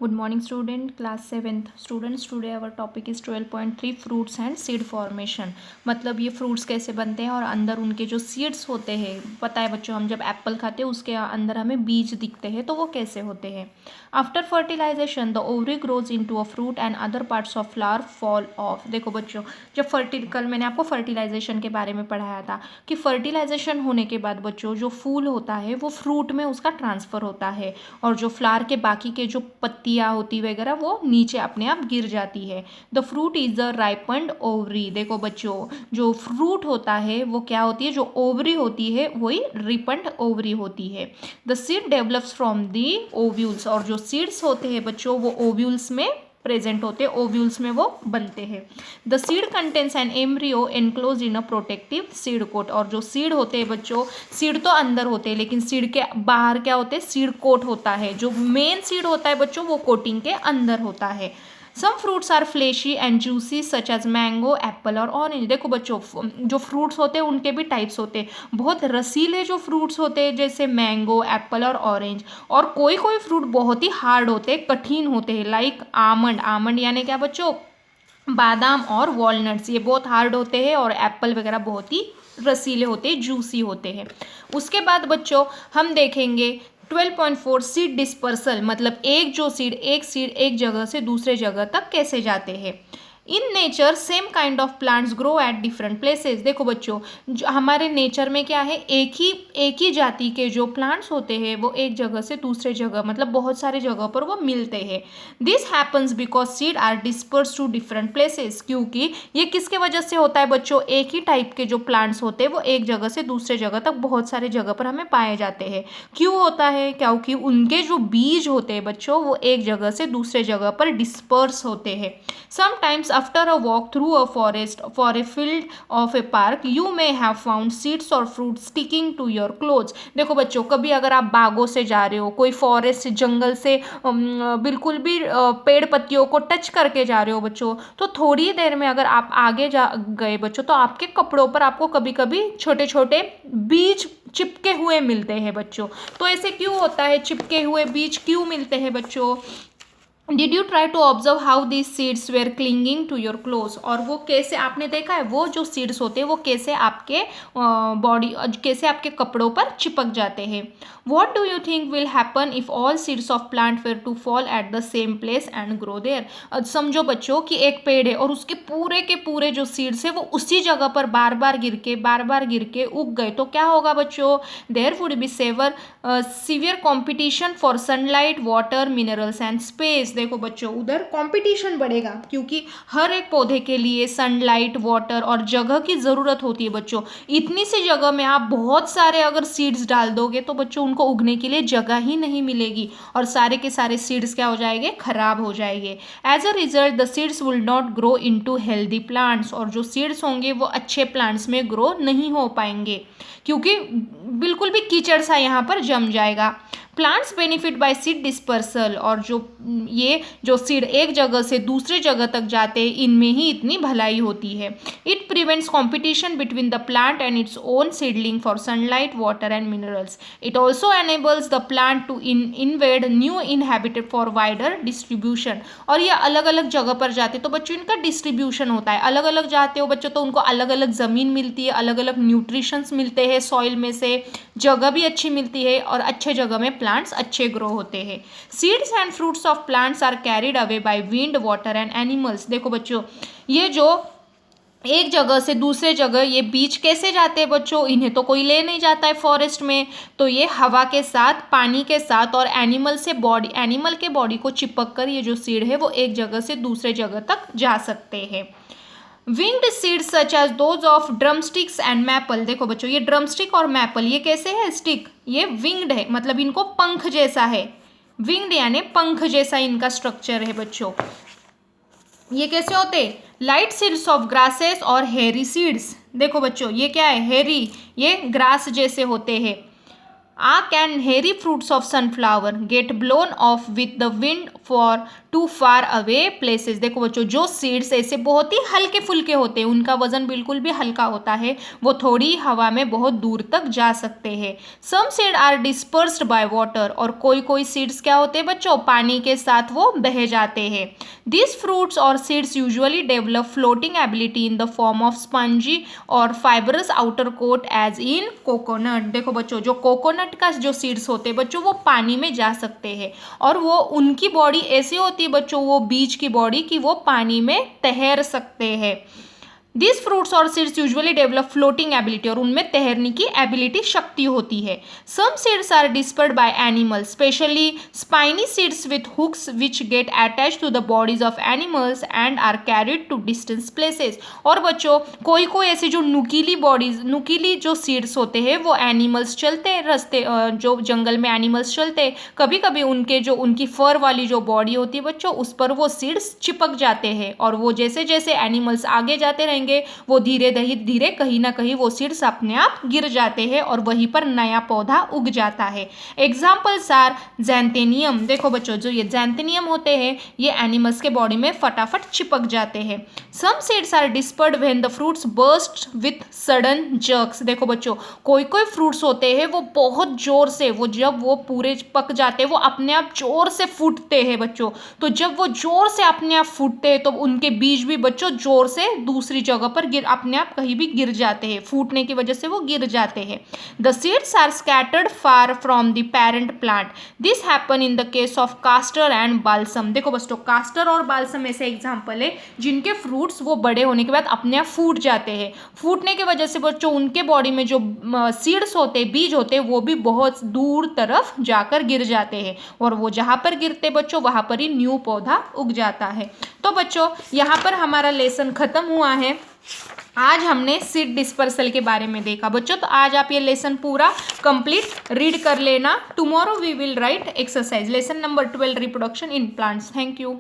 Good morning student, class 7th students. Today our topic is 12.3 fruits and seed formation. मतलब ये fruits कैसे बनते हैं और अंदर उनके जो सीड्स होते हैं, पता है बच्चों, हम जब एप्पल खाते हैं उसके अंदर हमें बीज दिखते हैं, तो वो कैसे होते हैं. After fertilization the ovary grows into a fruit and other parts of flower fall off. देखो बच्चों, जब कल मैंने आपको फर्टिलाइजेशन के बारे में पढ़ाया था कि फर्टिलाइजेशन होने के बाद बच्चों जो फूल होता है वो फ्रूट में उसका ट्रांसफ़र होता है और जो फ्लावर के बाकी के जो पत्तियाँ होती वगैरह वो नीचे अपने आप गिर जाती है. The fruit is the ripened ovary. देखो बच्चों, जो फ्रूट होता है वो क्या होती है, जो ओवरी होती है वही रिपन्ड ओवरी होती है. The seed develops from the ovules. और जो सीड्स होते हैं बच्चों वो ओव्यूल्स में प्रेजेंट होते हैं, ओव्यूल्स में वो बनते हैं. The seed contains an embryo enclose in a protective seed coat. और जो सीड होते हैं बच्चों, सीड तो अंदर होते हैं लेकिन सीड के बाहर क्या होते हैं, सीड कोट होता है. जो मेन सीड होता है बच्चों वो कोटिंग के अंदर होता है. Some fruits are fleshy and juicy such as mango, apple और ऑरेंज. देखो बच्चों, जो फ्रूट्स होते हैं उनके भी टाइप्स होते हैं. बहुत रसीले जो फ्रूट्स होते हैं जैसे मैंगो, एप्पल और ऑरेंज. और कोई कोई फ्रूट बहुत ही हार्ड होते हैं, कठिन होते हैं, लाइक आमंड. आमंड यानी क्या बच्चों, बादाम और वॉलनट्स. ये बहुत हार्ड होते हैं. और एप्पल वगैरह बहुत ही रसीले होते हैं, जूसी होते हैं. उसके बाद बच्चों हम देखेंगे 12.4 सीड डिस्पर्सल. मतलब एक सीड एक जगह से दूसरे जगह तक कैसे जाते हैं. In nature same kind of plants grow at different places. देखो बच्चों, जो हमारे नेचर में क्या है, एक ही जाति के जो प्लांट्स होते हैं वो एक जगह से दूसरे जगह, मतलब बहुत सारे जगह पर वो मिलते हैं. This happens because seed are disperse to different places. क्योंकि ये किसके वजह से होता है बच्चों, एक ही टाइप के जो प्लांट्स होते हैं वो एक जगह से दूसरे जगह तक बहुत सारे जगह पर हमें पाए जाते हैं. क्यों होता है, क्योंकि उनके जो बीज होते हैं बच्चों वो एक जगह से दूसरे जगह पर डिस्पर्स होते हैं. Sometimes after a walk through a forest for a field of a park you may have found seeds or fruit sticking to your clothes. देखो बच्चों, कभी अगर आप बागों से जा रहे हो, कोई फॉरेस्ट जंगल से बिल्कुल भी पेड़ पत्तियों को टच करके जा रहे हो बच्चों, तो थोड़ी देर में अगर आप आगे जा गए बच्चों तो आपके कपड़ों पर आपको कभी कभी छोटे छोटे बीज चिपके हुए मिलते हैं बच्चों. तो ऐसे क्यों होता है, चिपके हुए बीज क्यों मिलते हैं बच्चों. Did you try to observe how this seeds were clinging to your clothes. और वो कैसे, आपने देखा है वो जो सीड्स होते हैं वो कैसे आपके बॉडी, कैसे आपके कपड़ों पर चिपक जाते हैं. What do you think will happen if all seeds of plant were to fall at the same place and grow there. समझो बच्चों कि एक पेड़ है और उसके पूरे के पूरे जो सीड्स है वो उसी जगह पर बार बार गिर के उग गए, तो क्या होगा बच्चों, there would be severe competition for sunlight, water, minerals and space. देखो बच्चों, उधर कंपटीशन बढ़ेगा क्योंकि हर एक पौधे के लिए सनलाइट, वाटर और जगह की ज़रूरत होती है बच्चों. इतनी सी जगह में आप बहुत सारे अगर सीड्स डाल दोगे तो बच्चों उनको उगने के लिए जगह ही नहीं मिलेगी और सारे के सारे सीड्स क्या हो जाएंगे, खराब हो जाएंगे. As a result the seeds will not grow into healthy plants. और जो सीड्स होंगे वो अच्छे प्लांट्स में ग्रो नहीं हो पाएंगे क्योंकि बिल्कुल भी कीचड़ सा यहाँ पर जम जाएगा. Plants benefit by seed dispersal. और ये जो सीड एक जगह से दूसरे जगह तक जाते हैं इनमें ही इतनी भलाई होती है. It prevents competition between the plant and its own seedling for sunlight, water and minerals. It also enables the plant to invade new inhabited for wider distribution. और ये अलग अलग जगह पर जाते तो बच्चों इनका डिस्ट्रीब्यूशन होता है, अलग अलग जाते हो बच्चों तो उनको अलग अलग ज़मीन मिलती है, अलग अलग न्यूट्रिशंस मिलते हैं सॉइल में से, जगह भी अच्छी मिलती है और अच्छे जगह में प्लांट्स अच्छे ग्रो होते हैं. Seeds and fruits of plants are carried away by wind, water and animals. देखो बच्चों, ये जो एक जगह से दूसरे जगह ये बीज कैसे जाते हैं बच्चों, इन्हें तो कोई ले नहीं जाता है फॉरेस्ट में, तो ये हवा के साथ, पानी के साथ और एनिमल के बॉडी को चिपक कर ये जो सीड है वो एक जगह से दूसरे जगह तक जा सकते हैं. Winged seeds such as those of drumsticks and maple. देखो बच्चों, ये ड्रमस्टिक और मैपल ये कैसे है, स्टिक, ये विंग्ड है, मतलब इनको पंख जैसा है. विंग्ड यानी पंख जैसा इनका स्ट्रक्चर है बच्चों. ये कैसे होते, लाइट सीड्स ऑफ ग्रासेस और हेरी सीड्स. देखो बच्चों, ये क्या है, हेरी, ये ग्रास जैसे होते हैं. and hairy fruits of sunflower get blown off with the wind for too far away places। देखो बच्चों, जो सीड्स ऐसे बहुत ही हल्के फुल्के होते हैं, उनका वजन बिल्कुल भी हल्का होता है, वो थोड़ी हवा में बहुत दूर तक जा सकते हैं। Some seed are dispersed by water, और कोई कोई सीड्स क्या होते हैं बच्चों, पानी के साथ वो बह जाते हैं। दिस फ्रूट्स और seeds usually develop floating ability in the form of spongy और fibrous outer coat as in coconut. देखो बच्चों, जो कोकोनट का जो सीड्स होते हैं बच्चों, वो पानी में जा सकते हैं, और वो उनकी बॉडी ऐसी होती है बच्चों, वो बीज की बॉडी की वो पानी में तैर सकते हैं। दिस फ्रूट्स और seeds usually develop floating ability, और उनमें तैरने की एबिलिटी, शक्ति होती है। Some seeds are dispersed by animals, specially spiny seeds with hooks which get attach to the bodies of animals and are carried to distance places. और बच्चों, कोई कोई ऐसी जो नुकीली जो सीड्स होते हैं, वो एनिमल्स चलते हैं रास्ते, जो जंगल में एनिमल्स चलते हैं, कभी कभी उनकी फर वाली जो बॉडी होती है बच्चों, उस पर वो सीड्स चिपक जाते हैं, और वो जैसे जैसे एनिमल्स आगे जाते रहेंगे, वो धीरे धीरे कहीं ना कहीं वो सीड्स अपने आप गिर जाते हैं, और वहीं पर नया पौधा उग जाता है। Examples are xanthium. देखो बच्चों, जो ये ज़ैंथेनियम होते हैं, ये एनिमल्स के बॉडी में फटाफट चिपक जाते हैं। Some seeds are dispersed when the fruits burst with sudden jerks. देखो बच्चों, कोई कोई फ्रूट्स होते हैं वो बहुत जोर से, वो जब वो पूरे पक जाते हैं, वो अपने आप जोर से फूटते हैं बच्चों। तो जब वो जोर से अपने आप फूटते हैं, तो उनके बीज भी बच्चों जोर से दूसरी जगह पर अपने आप कहीं भी गिर जाते हैं, फूटने की वजह से वो गिर जाते हैं। The seeds are scattered far from the parent plant. This happen in the case of castor and balsam. देखो बच्चों, कास्टर और बाल्सम ऐसे एग्जाम्पल है जिनके फ्रूट्स वो बड़े होने के बाद अपने आप फूट जाते हैं। फूटने की वजह से बच्चों उनके बॉडी में जो सीड्स होते हैं, बीज होते हैं, वो भी बहुत दूर तरफ जाकर गिर जाते हैं, और वो जहाँ पर गिरते बच्चों, वहाँ पर ही न्यू पौधा उग जाता है। तो बच्चों, यहाँ पर हमारा लेसन खत्म हुआ है। आज हमने सीड डिस्पर्सल के बारे में देखा बच्चों। तो आज आप ये लेसन पूरा कंप्लीट रीड कर लेना। Tomorrow we will write exercise lesson number 12, reproduction in plants. Thank you.